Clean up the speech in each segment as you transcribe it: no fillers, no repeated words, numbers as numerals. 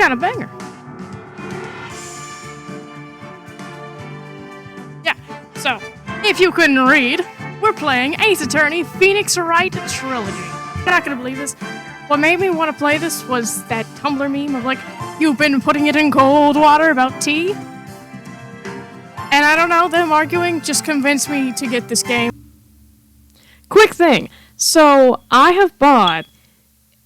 kind of banger. Yeah, so, if you couldn't read, we're playing Ace Attorney Phoenix Wright Trilogy. You're not gonna believe this. What made me want to play this was that Tumblr meme of like, you've been putting it in cold water about tea? And I don't know, them arguing just convinced me to get this game. Quick thing. So, I have bought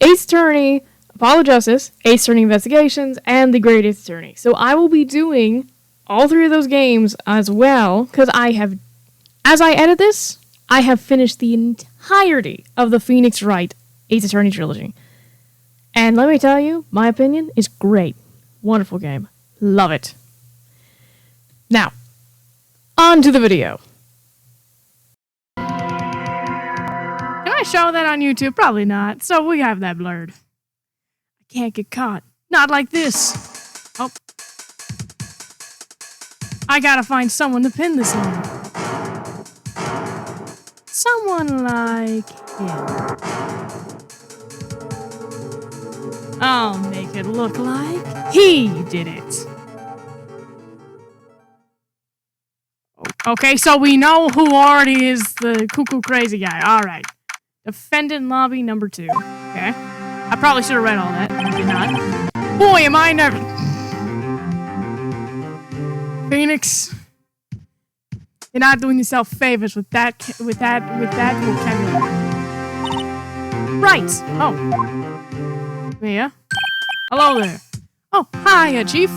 Ace Attorney, Apollo Justice, Ace Attorney Investigations, and The Great Ace Attorney. So I will be doing all three of those games as well, because as I edit this, I have finished the entirety of the Phoenix Wright Ace Attorney trilogy. And let me tell you, my opinion is great. Wonderful game. Love it. Now, on to the video. Can I show that on YouTube? Probably not, so we have that blurred. I can't get caught. Not like this. Oh. I gotta find someone to pin this on. Someone like him. I'll make it look like he did it. Okay, so we know who already is the cuckoo crazy guy. Alright. Defendant lobby number 2. Okay. I probably should have read all that. I did not. Boy, am I nervous. Phoenix. You're not doing yourself favors with that vocabulary. Right. Oh. Mia. Hello there. Oh, hiya, Chief.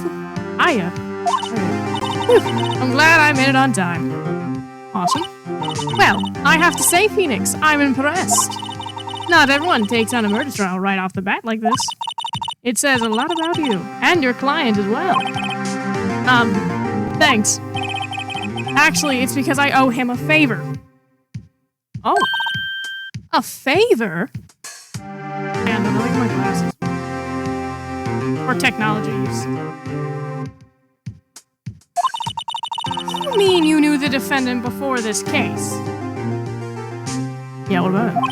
Hiya. Whew. I'm glad I made it on time. Awesome. Well, I have to say, Phoenix, I'm impressed. Not everyone takes on a murder trial right off the bat like this. It says a lot about you, and your client as well. Thanks. Actually, it's because I owe him a favor. Oh. A favor? And I like my glasses. For technology use. You mean you knew the defendant before this case? Yeah, what about it?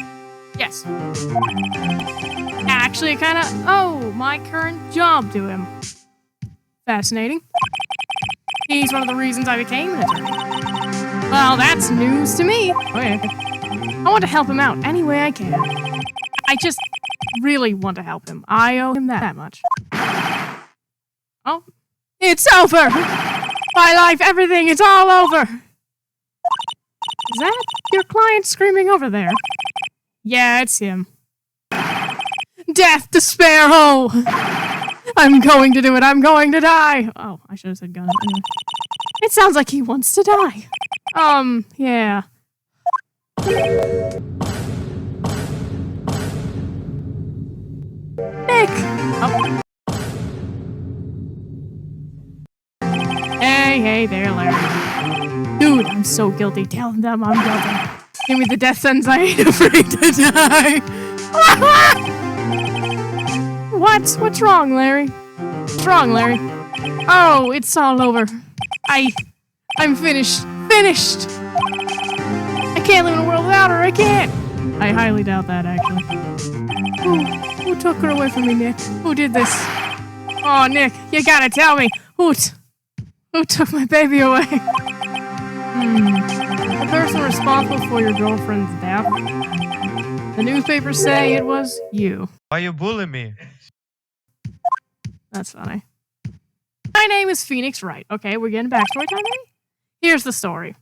Yes. Actually, it kinda owe my current job to him. Fascinating. He's one of the reasons I became an attorney. Well, that's news to me. Okay. I want to help him out any way I can. I just really want to help him. I owe him that much. Oh. It's over! My life, everything, it's all over! Is that your client screaming over there? Yeah, it's him. Death, despair, oh! I'm going to do it, I'm going to die! Oh, I should have said gun. Anyway. It sounds like he wants to die. Yeah. Nick! Oh. Hey there, Larry. Dude, I'm so guilty. Tell them I'm guilty. Give me the death sentence. I ain't afraid to die. What's wrong, Larry? What's wrong, Larry? Oh, it's all over. I'm finished. Finished! I can't live in a world without her. I can't. I highly doubt that, actually. Who took her away from me, Nick? Who did this? Oh, Nick, you gotta tell me. Who took my baby away? The person responsible for your girlfriend's death. The newspapers say it was you. Why you bullying me? That's funny. My name is Phoenix Wright. Okay, we're getting backstory time, maybe? Here's the story.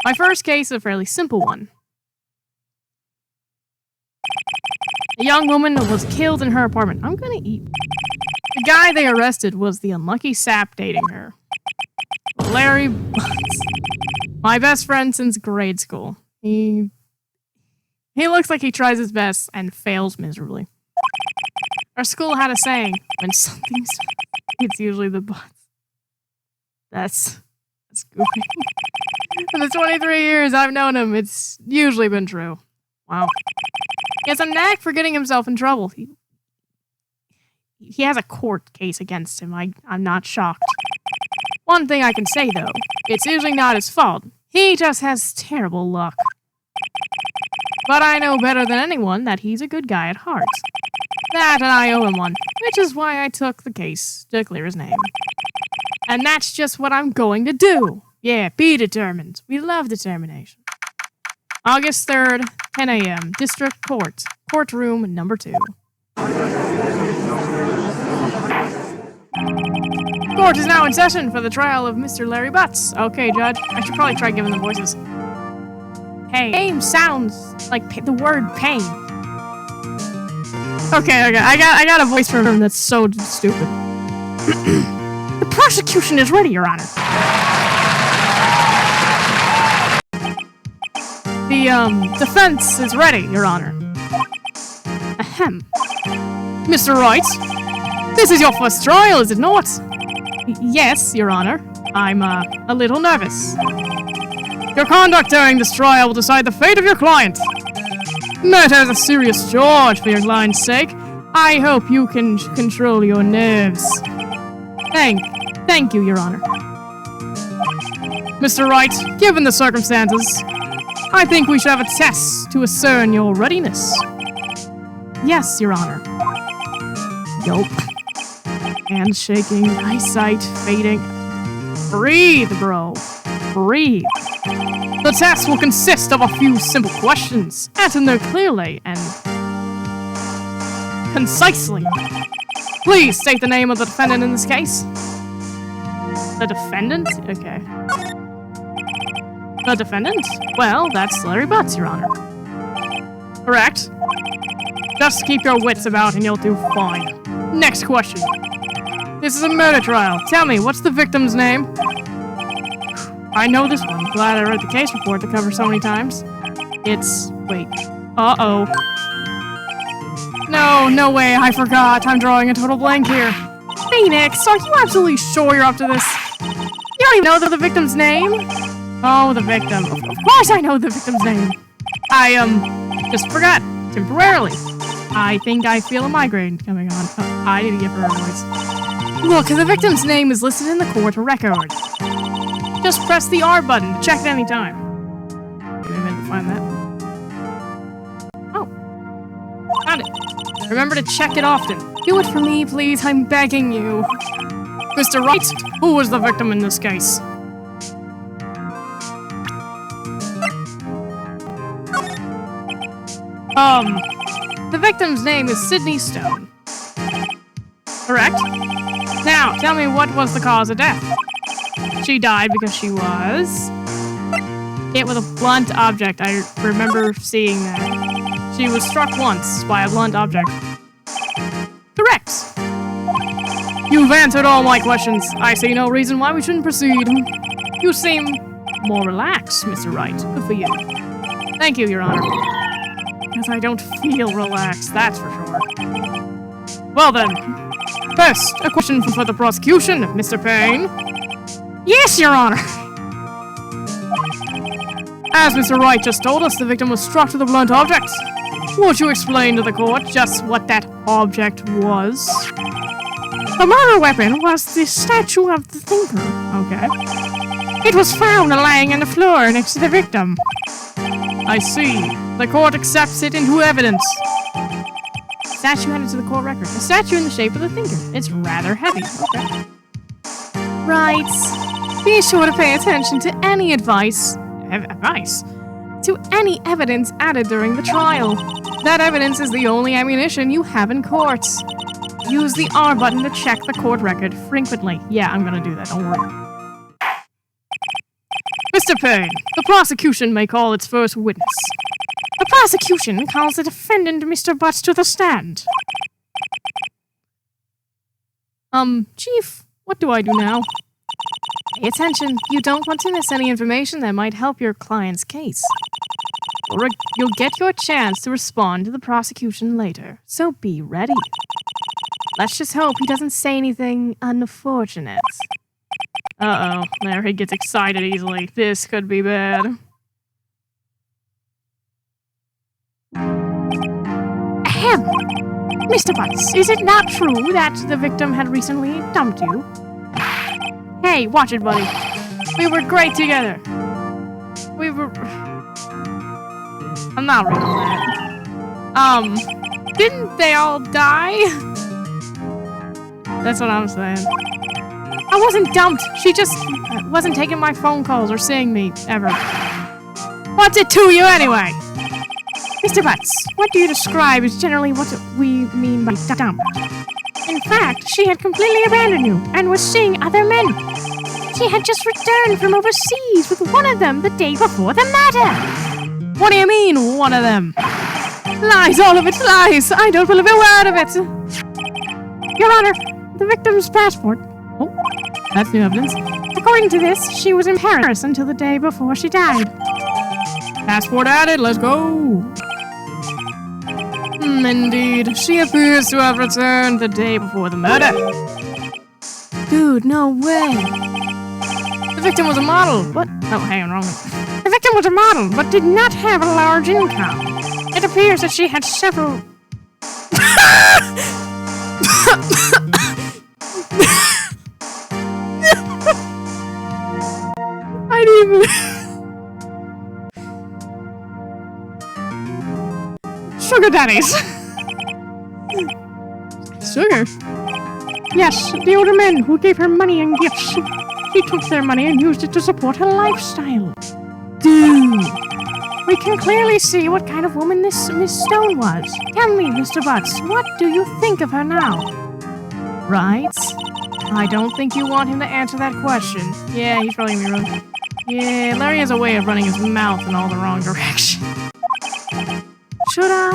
My first case is a fairly simple one. A young woman was killed in her apartment. I'm gonna eat. The guy they arrested was the unlucky sap dating her. Larry Butts. My best friend since grade school. He looks like he tries his best and fails miserably. Our school had a saying, when something's it's usually the Butts. That's goofy. In the 23 years I've known him, it's usually been true. Wow. He has a knack for getting himself in trouble. He has a court case against him. I'm not shocked. One thing I can say, though, it's usually not his fault. He just has terrible luck. But I know better than anyone that he's a good guy at heart. That and I owe him one, which is why I took the case to clear his name. And that's just what I'm going to do. Yeah, be determined. We love determination. August 3rd, 10 a.m., District Court, Courtroom number 2. Court is now in session for the trial of Mr. Larry Butts. Okay, Judge. I should probably try giving them voices. Pain sounds like the word pain. Okay. I got a voice for him that's so stupid. The prosecution is ready, Your Honor. The defense is ready, Your Honor. Ahem. Mr. Wright, this is your first trial, is it not? Yes, Your Honor. I'm, a little nervous. Your conduct during this trial will decide the fate of your client. Matter is a serious charge for your client's sake. I hope you can control your nerves. Thank you, Your Honor. Mr. Wright, given the circumstances, I think we should have a test to ascertain your readiness. Yes, Your Honor. Yup. Hands shaking, eyesight fading. Breathe, bro. Breathe. The test will consist of a few simple questions. Answer them clearly and concisely. Please state the name of the defendant in this case. The defendant? Okay. The defendant? Well, that's Larry Butts, Your Honor. Correct. Just keep your wits about and you'll do fine. Next question. This is a murder trial. Tell me, what's the victim's name? I know this one. Glad I read the case report to cover so many times. It's... wait. Uh-oh. No way, I forgot. I'm drawing a total blank here. Phoenix, are you absolutely sure you're up to this? You don't even know the victim's name? Oh, the victim. Of course I know the victim's name. I, just forgot. Temporarily. I think I feel a migraine coming on. Oh, I need to give her a voice. Look, the victim's name is listed in the court record. Just press the R button to check at any time. Give me a minute to find that. Oh. Found it. Remember to check it often. Do it for me, please. I'm begging you. Mr. Wright, who was the victim in this case? The victim's name is Sydney Stone. Correct? Now, tell me what was the cause of death? She died because she was hit with a blunt object. I remember seeing that. She was struck once by a blunt object. Correct. You've answered all my questions. I see no reason why we shouldn't proceed. You seem more relaxed, Mr. Wright. Good for you. Thank you, Your Honor. Because I don't feel relaxed, that's for sure. Well then, first, a question for the prosecution, Mr. Payne. Yes, Your Honor! As Mr. Wright just told us, the victim was struck with a blunt object. Won't you explain to the court just what that object was? The murder weapon was the statue of the thinker. Okay. It was found laying on the floor next to the victim. I see. The court accepts it into evidence. Statue added to the court record. A statue in the shape of the thinker. It's rather heavy. Okay. Right. Be sure to pay attention to any advice to any evidence added during the trial. That evidence is the only ammunition you have in court. Use the R button to check the court record frequently. Yeah, I'm gonna do that, don't worry. Mr. Payne, the prosecution may call its first witness. The prosecution calls the defendant, Mr. Butts, to the stand. Chief, what do I do now? Pay attention. You don't want to miss any information that might help your client's case. You'll get your chance to respond to the prosecution later, so be ready. Let's just hope he doesn't say anything unfortunate. Uh-oh, there he gets excited easily. This could be bad. Ahem! Mr. Butts, is it not true that the victim had recently dumped you? Hey, watch it, buddy. We were great together. I'm not reading that. Didn't they all die? That's what I'm saying. I wasn't dumped. She just wasn't taking my phone calls or seeing me, ever. What's it to you, anyway? Mr. Butts, what do you describe as generally what we mean by dumped? In fact, she had completely abandoned you and was seeing other men. She had just returned from overseas with one of them the day before the murder. What do you mean, one of them? Lies, all of it, lies! I don't believe a word of it! Your Honor, the victim's passport. Oh, that's new evidence. According to this, she was in Paris until the day before she died. Passport added, let's go! Indeed, she appears to have returned the day before the murder. Dude, no way. The victim was a model, but... Oh, hang on, wrong one. The victim was a model, but did not have a large income. It appears that she had several... I didn't even... Sugar daddies! Sugar? Yes, the older men who gave her money and gifts. She took their money and used it to support her lifestyle. Dude! We can clearly see what kind of woman this Miss Stone was. Tell me, Mr. Butts, what do you think of her now? Right? I don't think you want him to answer that question. Yeah, he's probably gonna be wrong. Yeah, Larry has a way of running his mouth in all the wrong directions. Should I?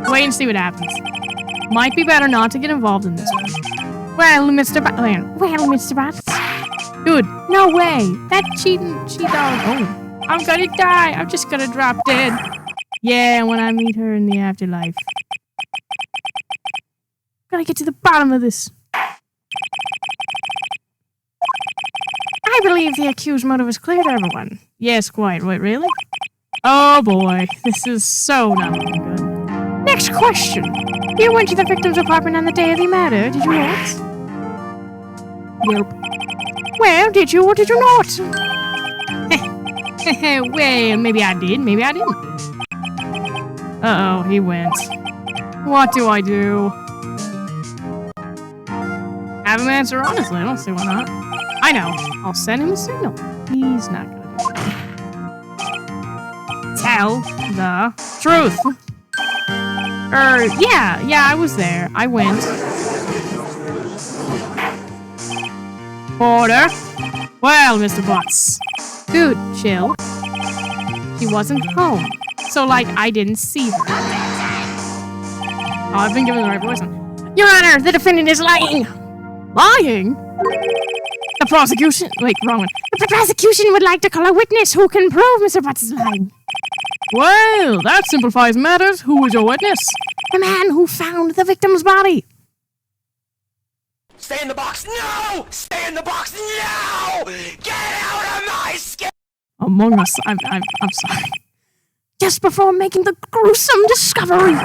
Wait and see what happens. Might be better not to get involved in this one. Well, Mr. Butts. Dude, no way. That cheating she-dog. Oh, I'm gonna die. I'm just gonna drop dead. Yeah, when I meet her in the afterlife. Gotta get to the bottom of this. I believe the accused motive is clear to everyone. Yes, quite. Wait, really? Oh boy, this is so not looking good. Next question. You went to the victim's apartment on the day of the murder, did you not? Yep. Well, did you or did you not? Well, maybe I did, maybe I didn't. Uh-oh, he went. What do I do? Have him answer honestly, I don't see why not. I know. I'll send him a signal. He's not gonna do it. Tell the truth. Yeah, I was there. I went. Order. Well, Mr. Butts. Dude, chill. She wasn't home. So, like, I didn't see her. Oh, I've been given the right voice. Your Honor, the defendant is lying. Lying? The prosecution... Wait, wrong one. The prosecution would like to call a witness who can prove Mr. Butts is lying. Well, that simplifies matters. Who is your witness? The man who found the victim's body. Stay in the box! No! Stay in the box! No! Get out of my skin! Among Us. I'm sorry. Just before making the gruesome discovery,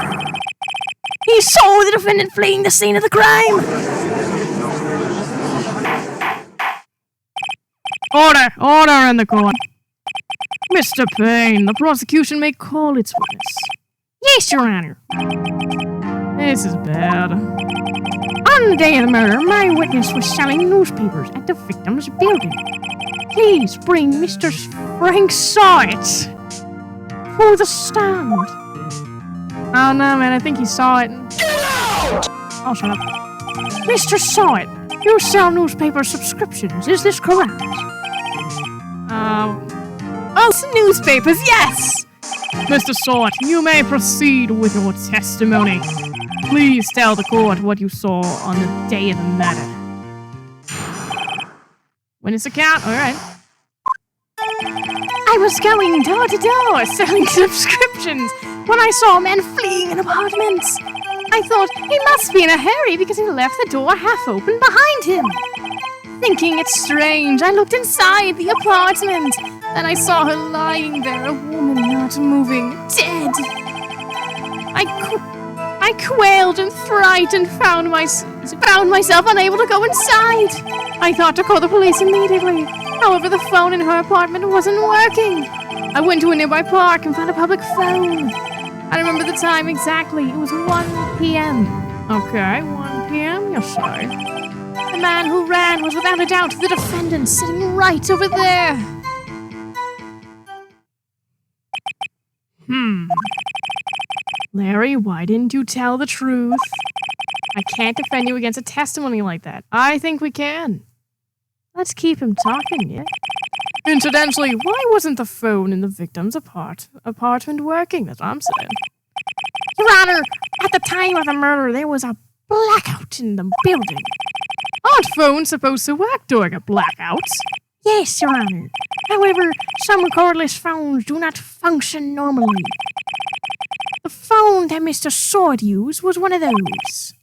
he saw the defendant fleeing the scene of the crime. Order in the court. Mr. Payne, the prosecution may call its witness. Yes, Your Honor. This is bad. On the day of the murder, my witness was selling newspapers at the victim's building. Please bring Mr. Frank Sawit to the stand. Oh no, man, I think he saw it. Get out! Oh, shut up. Mr. Sawit, you sell newspaper subscriptions, is this correct? Oh, some newspapers, yes! Mr. Sawit, you may proceed with your testimony. Please tell the court what you saw on the day of the murder. Witness account, alright. I was going door to door selling subscriptions when I saw a man fleeing an apartment. I thought he must be in a hurry because he left the door half open behind him. Thinking it strange, I looked inside the apartment and I saw her lying there, a woman not moving, dead. I quailed in fright and found myself unable to go inside. I thought to call the police immediately. However, the phone in her apartment wasn't working. I went to a nearby park and found a public phone. I remember the time exactly. It was 1 p.m. Okay, 1 p.m., you say? The man who ran was without a doubt the defendant sitting right over there. Larry, why didn't you tell the truth? I can't defend you against a testimony like that. I think we can. Let's keep him talking, yeah? Incidentally, why wasn't the phone in the victim's apartment working? That's what I'm saying. Your Honor, at the time of the murder, there was a blackout in the building. Aren't phones supposed to work during a blackout? Yes, Your Honor. However, some cordless phones do not function normally. The phone that Mr. Sword used was one of those.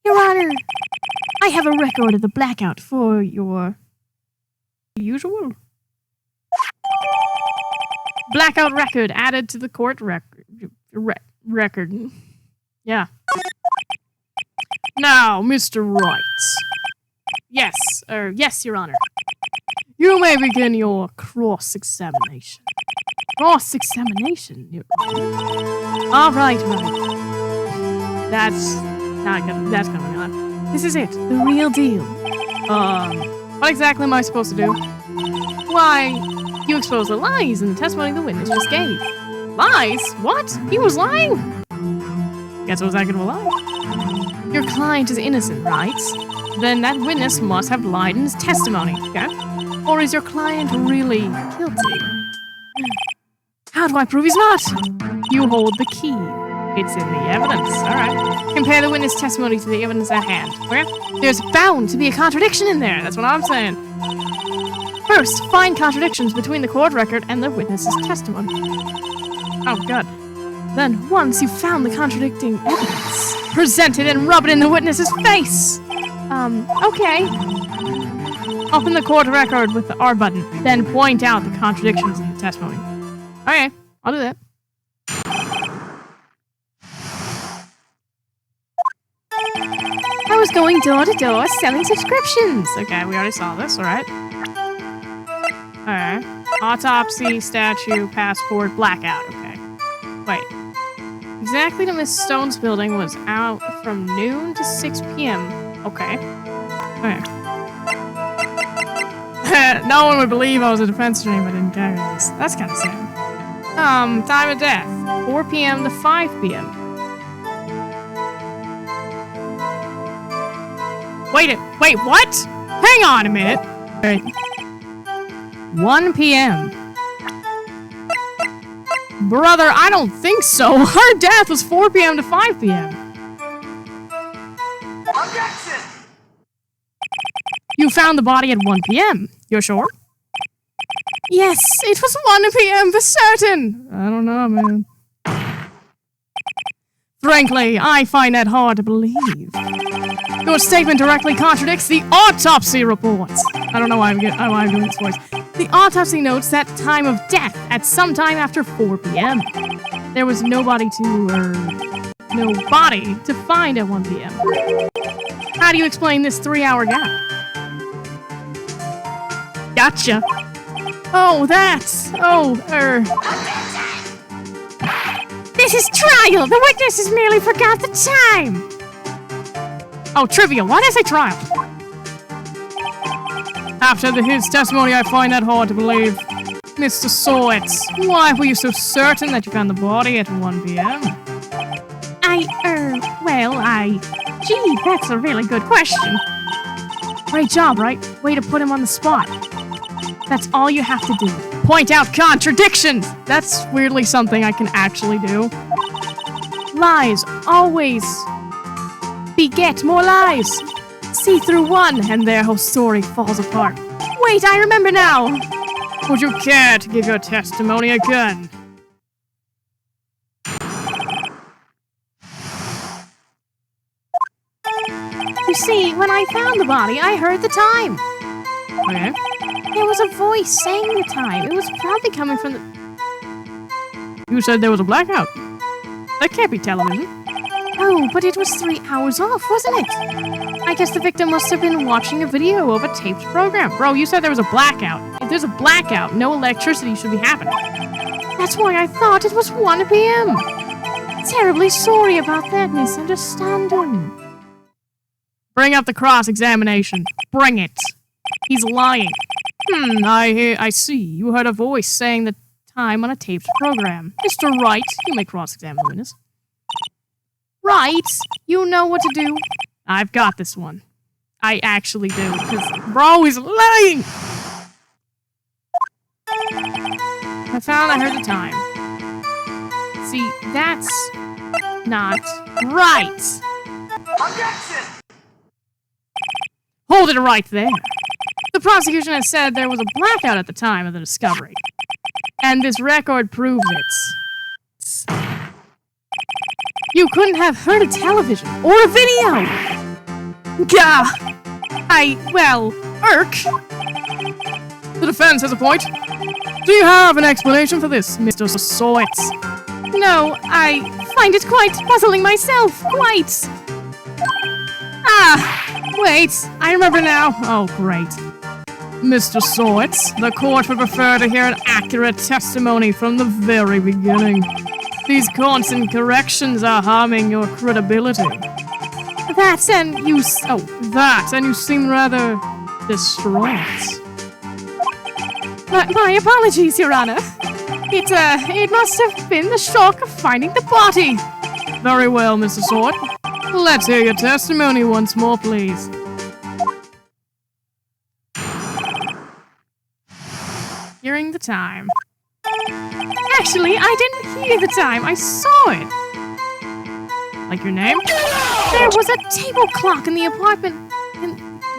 Your Honor, I have a record of the blackout for your usual blackout record added to the court record. Yeah. Now, Mr. Wright. Yes, yes, Your Honor. You may begin your cross-examination. Cross-examination? All right. That's gonna be on. This is it, the real deal. What exactly am I supposed to do? Why, you expose the lies in the testimony the witness just gave. Lies? What? He was lying? Guess it was that good of a lie. Your client is innocent, right? Then that witness must have lied in his testimony, okay? Or is your client really guilty? How do I prove he's not? You hold the key. It's in the evidence. All right. Compare the witness testimony to the evidence at hand. Okay? There's bound to be a contradiction in there. That's what I'm saying. First, find contradictions between the court record and the witness's testimony. Oh, God. Then, once you've found the contradicting evidence, present it and rub it in the witness's face. Okay. Open the court record with the R button, then point out the contradictions in the testimony. Okay, I'll do that. I was going door to door selling subscriptions. Okay, we already saw this, alright. Alright. Autopsy, statue, passport, blackout. Okay. Wait. Exactly to Miss Stone's building was out from noon to 6 p.m. Okay. Alright. No one would believe I was a defense attorney if I didn't carry this. That's kind of sad. Time of death. 4 p.m. to 5 p.m. Wait, what? Hang on a minute. Wait. 1 p.m. Brother, I don't think so. Her death was 4 p.m. to 5 p.m. Objection! You found the body at 1 p.m. You're sure? Yes, it was 1 p.m. for certain. I don't know, man. Frankly, I find that hard to believe. Your statement directly contradicts the autopsy reports. I don't know why I'm doing this voice. The autopsy notes that time of death at some time after 4 p.m. There was no body to find at 1 p.m. How do you explain this 3-hour gap? Gotcha. Oh, This is trial! The witnesses merely forgot the time! Oh, trivia. Why did I say trial? After his testimony, I find that hard to believe. Mr. Sowitz, why were you so certain that you found the body at 1 p.m.? Gee, that's a really good question. Great job, right? Way to put him on the spot. That's all you have to do. Point out contradictions! That's weirdly something I can actually do. Lies always beget more lies. See through one, and their whole story falls apart. Wait, I remember now! Would you care to give your testimony again? You see, when I found the body, I heard the time. Okay. There was a voice saying the time. It was probably coming from the... You said there was a blackout. That can't be television. Oh, but it was 3 hours off, wasn't it? I guess the victim must have been watching a video of a taped program. Bro, you said there was a blackout. there's a blackout. No electricity should be happening. That's why I thought it was 1 p.m. Terribly sorry about that misunderstanding. Bring up the cross-examination. Bring it. He's lying. I see. You heard a voice saying the time on a taped program. Mr. Wright, you may cross-examine the witness. Right, you know what to do. I've got this one. I actually do, because bro is lying! I found I heard the time. See, that's not right. Objection! Hold it right there. The prosecution has said there was a blackout at the time of the discovery. And this record proves it. You couldn't have heard a television or a video! Gah! Irk! The defense has a point. Do you have an explanation for this, Mr. Soit? No, I find it quite puzzling myself, quite. Wait, I remember now. Oh, great. Mr. Soit, the court would prefer to hear an accurate testimony from the very beginning. These constant corrections are harming your credibility. That, and you seem rather distraught. My apologies, Your Honor. It must have been the shock of finding the body. Very well, Mr. Soit. Let's hear your testimony once more, please. Hearing the time. Actually, I didn't hear the time. I saw it. Like your name? There was a table clock in the apartment.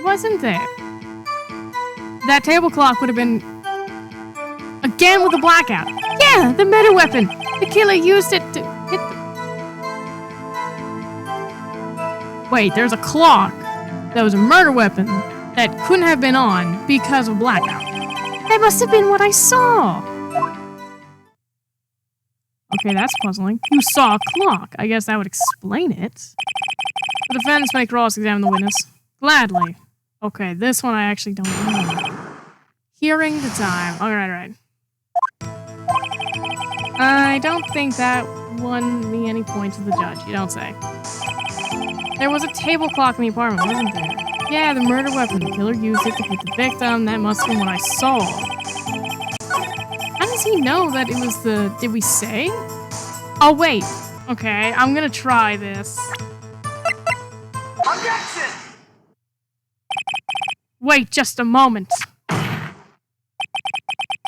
Wasn't there? That table clock would have been... Again with the blackout. Yeah, the murder weapon. The killer used it to hit the... Wait, there's a clock that was a murder weapon that couldn't have been on because of blackout. That must have been what I saw. Okay, that's puzzling. You saw a clock. I guess that would explain it. The defense may cross-examine the witness. Gladly. Okay, this one I actually don't know. Hearing the time. Alright. I don't think that won me any points with the judge. You don't say. There was a table clock in the apartment, wasn't there? Yeah, the murder weapon. The killer used it to hit the victim. That must have been what I saw. How does he know that it was the... Did we say? Oh, wait. Okay, I'm gonna try this. Objection! Wait just a moment.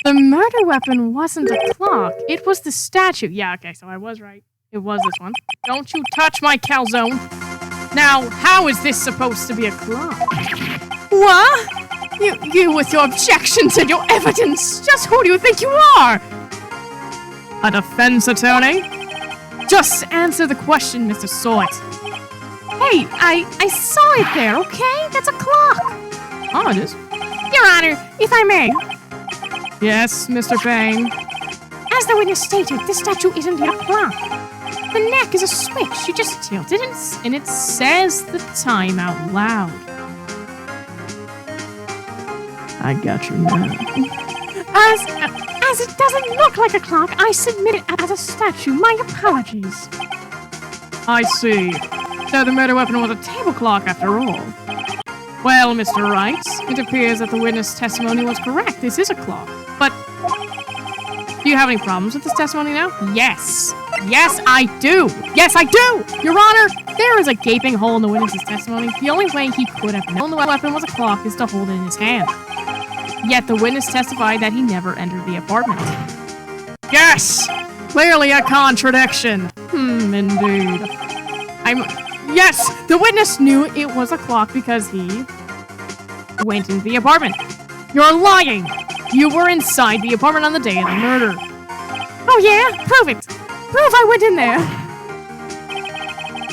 The murder weapon wasn't a clock. It was the statue. Yeah, okay, so I was right. It was this one. Don't you touch my calzone. Now, how is this supposed to be a clock? What? You with your objections and your evidence. Just who do you think you are? A defense attorney? Just answer the question, Mr. Soit. Hey, I saw it there, okay? That's a clock. Oh, it is? Your Honor, if I may. Yes, Mr. Payne. As the witness stated, this statue isn't yet a clock. The neck is a switch. You just tilt it and it says the time out loud. I got you now. As it doesn't look like a clock, I submit it as a statue. My apologies. I see. So the murder weapon was a table clock after all. Well, Mr. Wright, it appears that the witness' testimony was correct. This is a clock. But do you have any problems with this testimony now? Yes. Yes, I do. Yes, I do. Your Honor, there is a gaping hole in the witness's testimony. The only way he could have known the weapon was a clock is to hold it in his hand. Yet the witness testified that he never entered the apartment. Yes! Clearly a contradiction. Indeed. Yes! The witness knew it was a clock because he went into the apartment. You're lying! You were inside the apartment on the day of the murder. Oh yeah? Prove it! Prove I went in there!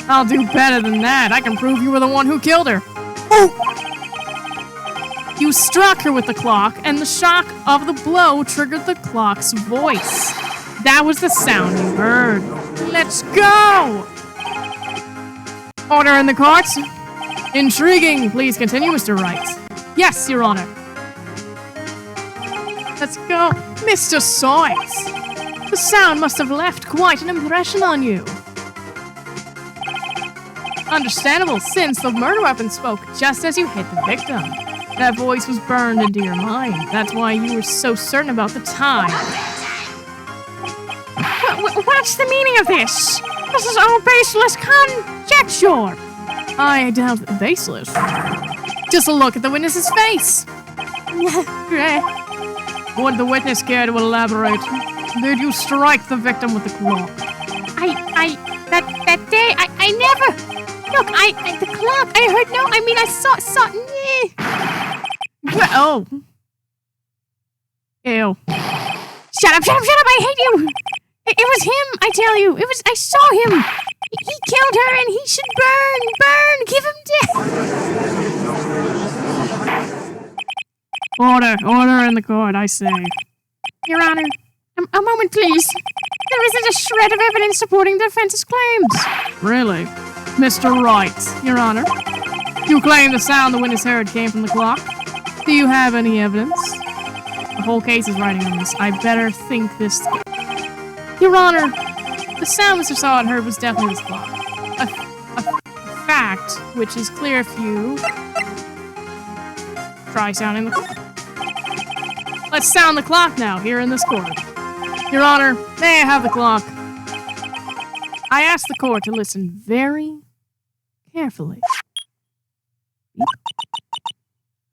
I'll do better than that. I can prove you were the one who killed her. Oh! You struck her with the clock, and the shock of the blow triggered the clock's voice. That was the sound you heard. Let's go! Order in the court. Intriguing. Please continue, Mr. Wright. Yes, Your Honor. Let's go. Mr. Sykes! The sound must have left quite an impression on you. Understandable, since the murder weapon spoke just as you hit the victim. That voice was burned into your mind. That's why you were so certain about the time. What's the meaning of this? This is all baseless conjecture. I doubt baseless. Just look at the witness's face. Would the witness care to elaborate? Did you strike the victim with the clock? That day, I never... Look, the clock, I heard no, I mean, I saw, Oh. Ew. Shut up, I hate you! It was him, I tell you, I saw him! He killed her and he should burn, give him death! Order in the court, I say. Your Honor, a moment please. There isn't a shred of evidence supporting the defense's claims. Really? Mr. Wright, Your Honor. You claim the sound the witness heard came from the clock. Do you have any evidence? The whole case is riding on this. I better think this... Your Honor, the sound Mr. Sawad heard was definitely this clock. A fact which is clear if you... try sounding the clock. Let's sound the clock now, here in this court. Your Honor, may I have the clock? I ask the court to listen very carefully.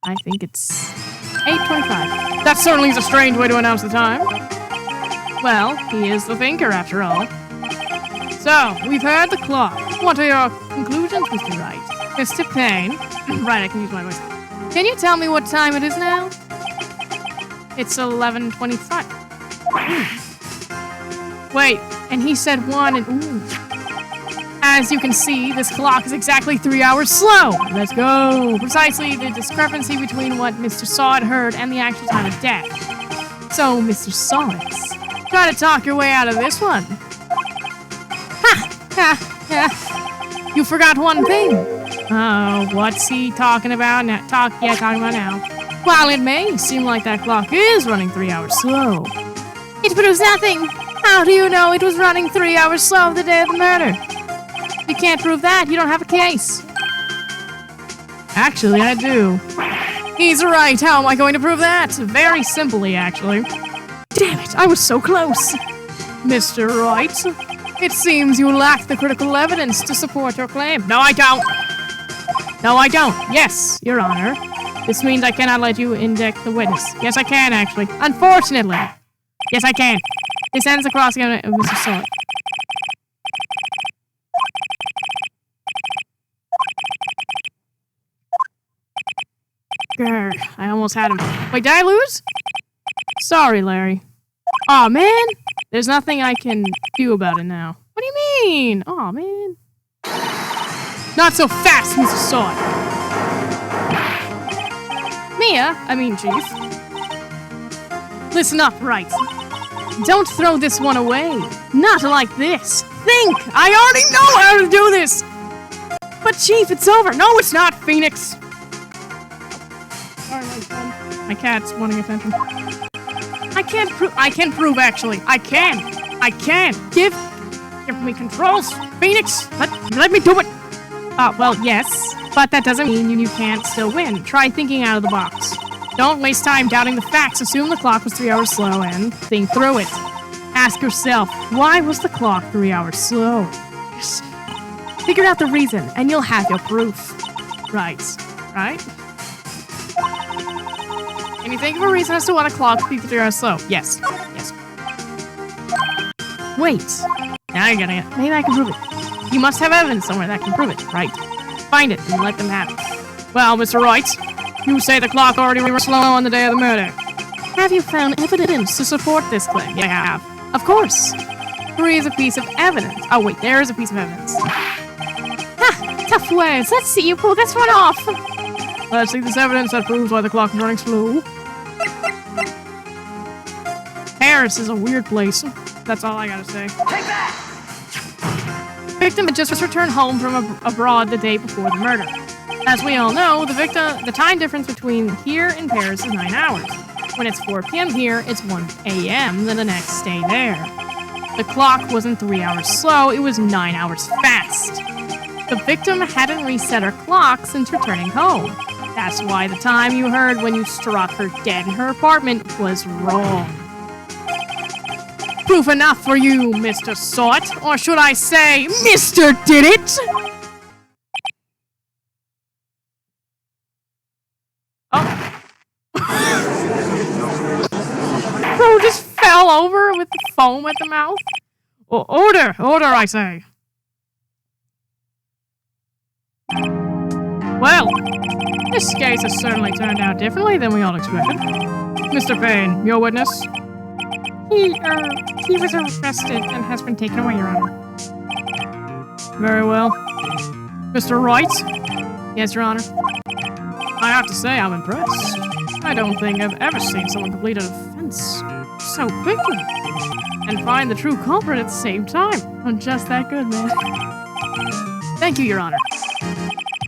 I think it's 8:25. That certainly is a strange way to announce the time. Well, he is the thinker, after all. So, we've heard the clock. What are your conclusions, Mr. Wright? Mr. Payne? Right, I can use my voice. Can you tell me what time it is now? It's 11:25. Wait, and he said 1 and... Ooh. As you can see, this clock is exactly 3 hours slow. Let's go. Precisely the discrepancy between what Mr. Sawad heard and the actual time of death. So, Mr. Sawix, try to talk your way out of this one. Ha! You forgot one thing. Oh, what's he talking about now? Talking about now. While it may seem like that clock is running 3 hours slow, it proves nothing. How do you know it was running 3 hours slow the day of the murder? You can't prove that. You don't have a case. Actually, I do. He's right. How am I going to prove that? Very simply, actually. Damn it, I was so close. Mr. Wright, it seems you lack the critical evidence to support your claim. No, I don't. No, I don't. Yes, Your Honor. This means I cannot let you indict the witness. Yes, I can, actually. Unfortunately. Yes, I can. This ends the crossing of Mr. Sawyer. Grr, I almost had him. Wait, did I lose? Sorry, Larry. Aw, man. There's nothing I can do about it now. What do you mean? Aw, man. Not so fast, Mr. Sawyer. Chief. Listen up, Wright. Don't throw this one away. Not like this. Think! I already know how to do this! But Chief, it's over. No, it's not, Phoenix. Sorry, my son. My cat's wanting attention. I can prove, actually. I can. Give me controls. Phoenix, let me do it. Well, yes. But that doesn't mean you can't still win. Try thinking out of the box. Don't waste time doubting the facts. Assume the clock was 3 hours slow and think through it. Ask yourself, why was the clock 3 hours slow? Yes. Figure out the reason, and you'll have your proof. Right? Can you think of a reason as to why the clock could be 3 hours slow? Yes. Wait. Now you're getting it. Maybe I can prove it. You must have evidence somewhere that can prove it, right? Find it and let them have it. Well, Mr. Wright, you say the clock already ran slow on the day of the murder. Have you found evidence to support this claim? Yeah, I have. Of course. There is a piece of evidence. Oh, wait, there is a piece of evidence. Ha! Tough words. Let's see you pull this one off. Let's see this evidence that proves why the clock is running slow. Paris is a weird place. That's all I gotta say. Take that! Victim had just returned home from abroad the day before the murder. As we all know, the time difference between here and Paris is 9 hours. When it's 4 p.m. here, it's 1 a.m. the next day there. The clock wasn't 3 hours slow, it was 9 hours fast. The victim hadn't reset her clock since returning home. That's why the time you heard when you struck her dead in her apartment was wrong. Proof enough for you, Mr. Saw It, or should I say, Mr. Did It? Oh. Bro just fell over with the foam at the mouth. Order, I say. Well, this case has certainly turned out differently than we all expected. Mr. Payne, your witness? He was arrested and has been taken away, Your Honor. Very well. Mr. Wright? Yes, Your Honor. I have to say, I'm impressed. I don't think I've ever seen someone complete an offense so quickly and find the true culprit at the same time. I'm just that good, man. Thank you, Your Honor.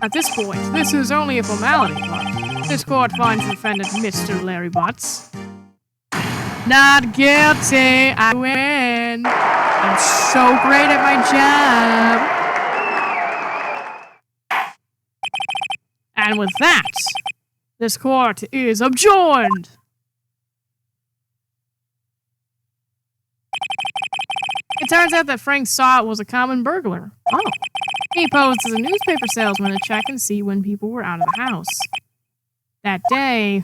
At this point, this is only a formality, but this court finds the defendant, Mr. Larry Butts, not guilty. I win. I'm so great at my job. And with that, this court is adjourned. It turns out that Frank Saw It was a common burglar. Oh. He posed as a newspaper salesman to check and see when people were out of the house. That day,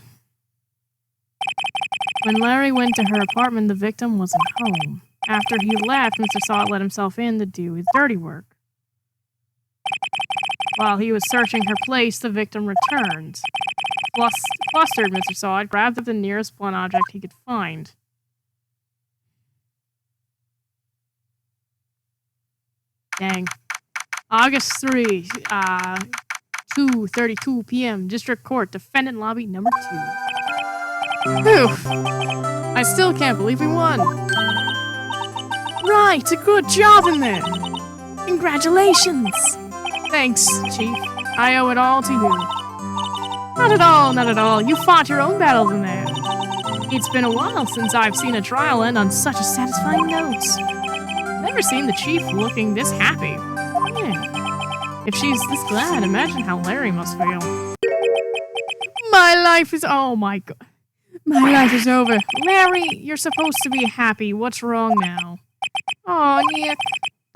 when Larry went to her apartment, the victim wasn't home. After he left, Mr. Saw It let himself in to do his dirty work. While he was searching her place, the victim returned. Flustered, Mr. Saw It grabbed the nearest blunt object he could find. Dang. August 3, 2:32 p.m. District Court, Defendant Lobby Number 2. Whew. I still can't believe we won. Right, a good job in there. Congratulations. Thanks, Chief. I owe it all to you. Not at all, not at all. You fought your own battles in there. It's been a while since I've seen a trial end on such a satisfying note. Never seen the Chief looking this happy. Yeah. If she's this glad, imagine how Larry must feel. My life is... Oh my god. My life is over. Larry, you're supposed to be happy. What's wrong now? Oh, Nick.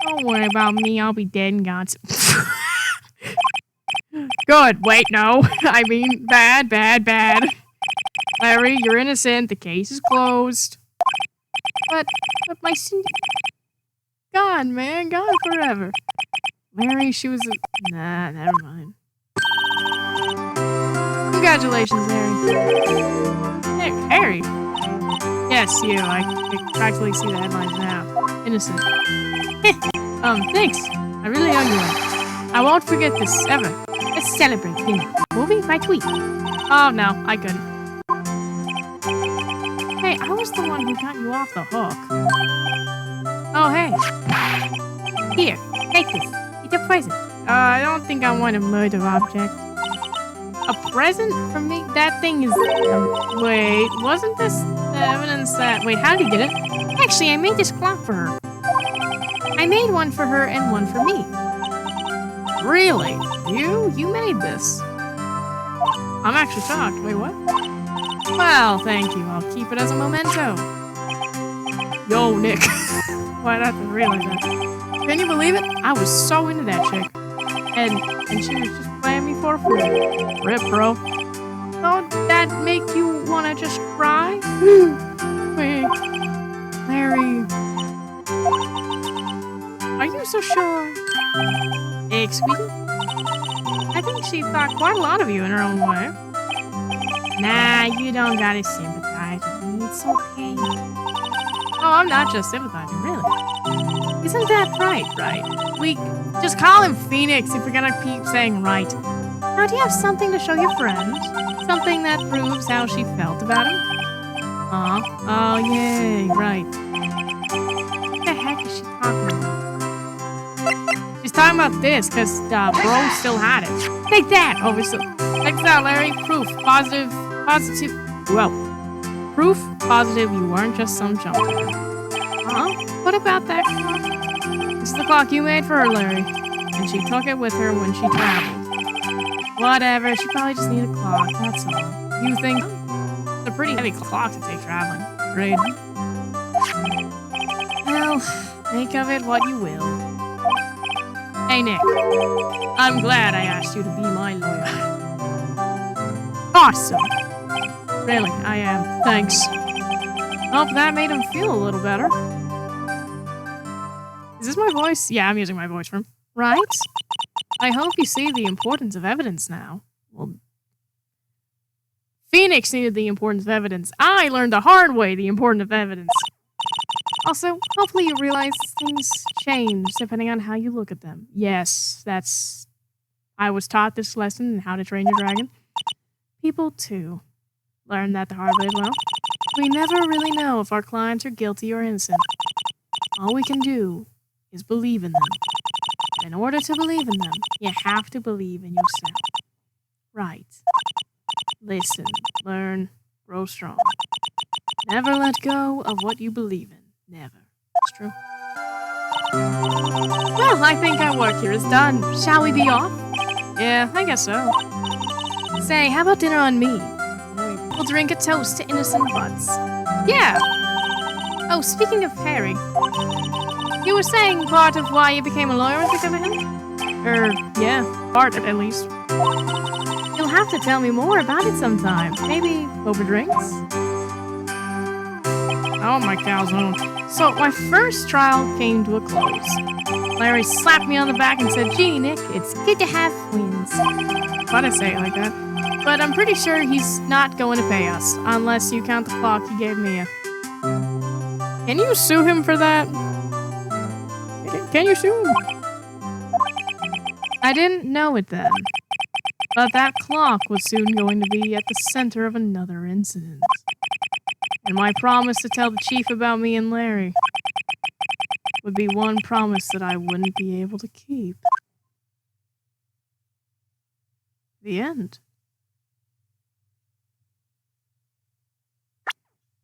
Don't worry about me. I'll be dead and gone. Good. Wait, no. I mean, bad. Larry, you're innocent. The case is closed. But my sin... Gone, man. Gone forever. Larry, she was a... Nah, never mind. Congratulations, Harry. Hey, Harry? Yes, you. I can practically see the headlines now. Innocent. Thanks. I really owe you one. I won't forget this, ever. Let's celebrate, Movie by tweet. Oh, no. I couldn't. Hey, I was the one who got you off the hook. Oh, hey. Here, take this. It's a present. I don't think I want a murder object. A present from me? That thing is... wait, wasn't this the evidence that... Wait, how did he get it? Actually, I made this clock for her. I made one for her and one for me. Really? You made this? I'm actually shocked. Wait, what? Well, thank you. I'll keep it as a memento. Yo, Nick. Why not realize that? Can you believe it? I was so into that chick. And she was just playing me for a fool. Rip, bro. Don't that make you wanna just cry? Wait. Larry. Are you so sure? Excuse me? I think she thought quite a lot of you in her own way. Nah, you don't gotta sympathize with me. It's okay. Oh, I'm not just sympathizing, really. Isn't that right? We just call him Phoenix if we're gonna keep saying right. Now, do you have something to show your friend? Something that proves how she felt about him? Oh, yay, right. What the heck is she talking about? She's talking about this, because bro still had it. Take that! Obviously. Check this out, Larry. Proof. Positive. Whoa. Proof positive you weren't just some jump. Huh? What about that clock? This is the clock you made for her, Larry. And she took it with her when she traveled. Whatever, she probably just needed a clock, that's all. You think? It's a pretty heavy clock to take traveling. Great. Well, make of it what you will. Hey, Nick. I'm glad I asked you to be my lawyer. Awesome. Really, I am. Thanks. Hope that made him feel a little better. Is this my voice? Yeah, I'm using my voice from. Right? I hope you see the importance of evidence now. Well, Phoenix needed the importance of evidence. I learned the hard way the importance of evidence. Also, hopefully you realize things change depending on how you look at them. Yes, that's... I was taught this lesson in How to Train Your Dragon. People, too, learn that the hard way as well. We never really know if our clients are guilty or innocent. All we can do is believe in them. In order to believe in them, you have to believe in yourself. Right. Listen, learn, grow strong. Never let go of what you believe in. Never. It's true. Well, I think our work here is done. Shall we be off? Yeah, I guess so. Say, how about dinner on me? We'll drink a toast to innocent buds. Yeah. Oh, speaking of Harry, you were saying part of why you became a lawyer was because of him? Yeah, part at least. You'll have to tell me more about it sometime. Maybe over drinks? Oh, my calzone. So, my first trial came to a close. Larry slapped me on the back and said, "Gee, Nick, it's good to have twins." Why'd I say it like that? But I'm pretty sure he's not going to pay us, unless you count the clock he gave me. Can you sue him for that? Can you sue him? I didn't know it then, but that clock was soon going to be at the center of another incident. And my promise to tell the chief about me and Larry would be one promise that I wouldn't be able to keep. The end.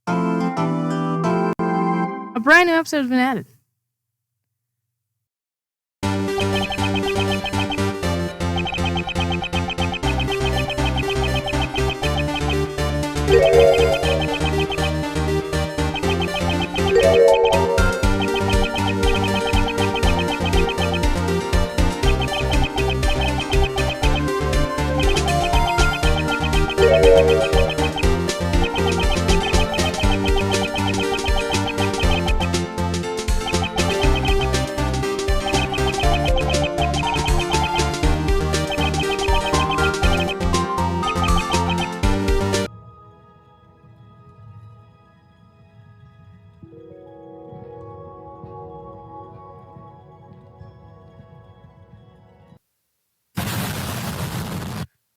A brand new episode has been added.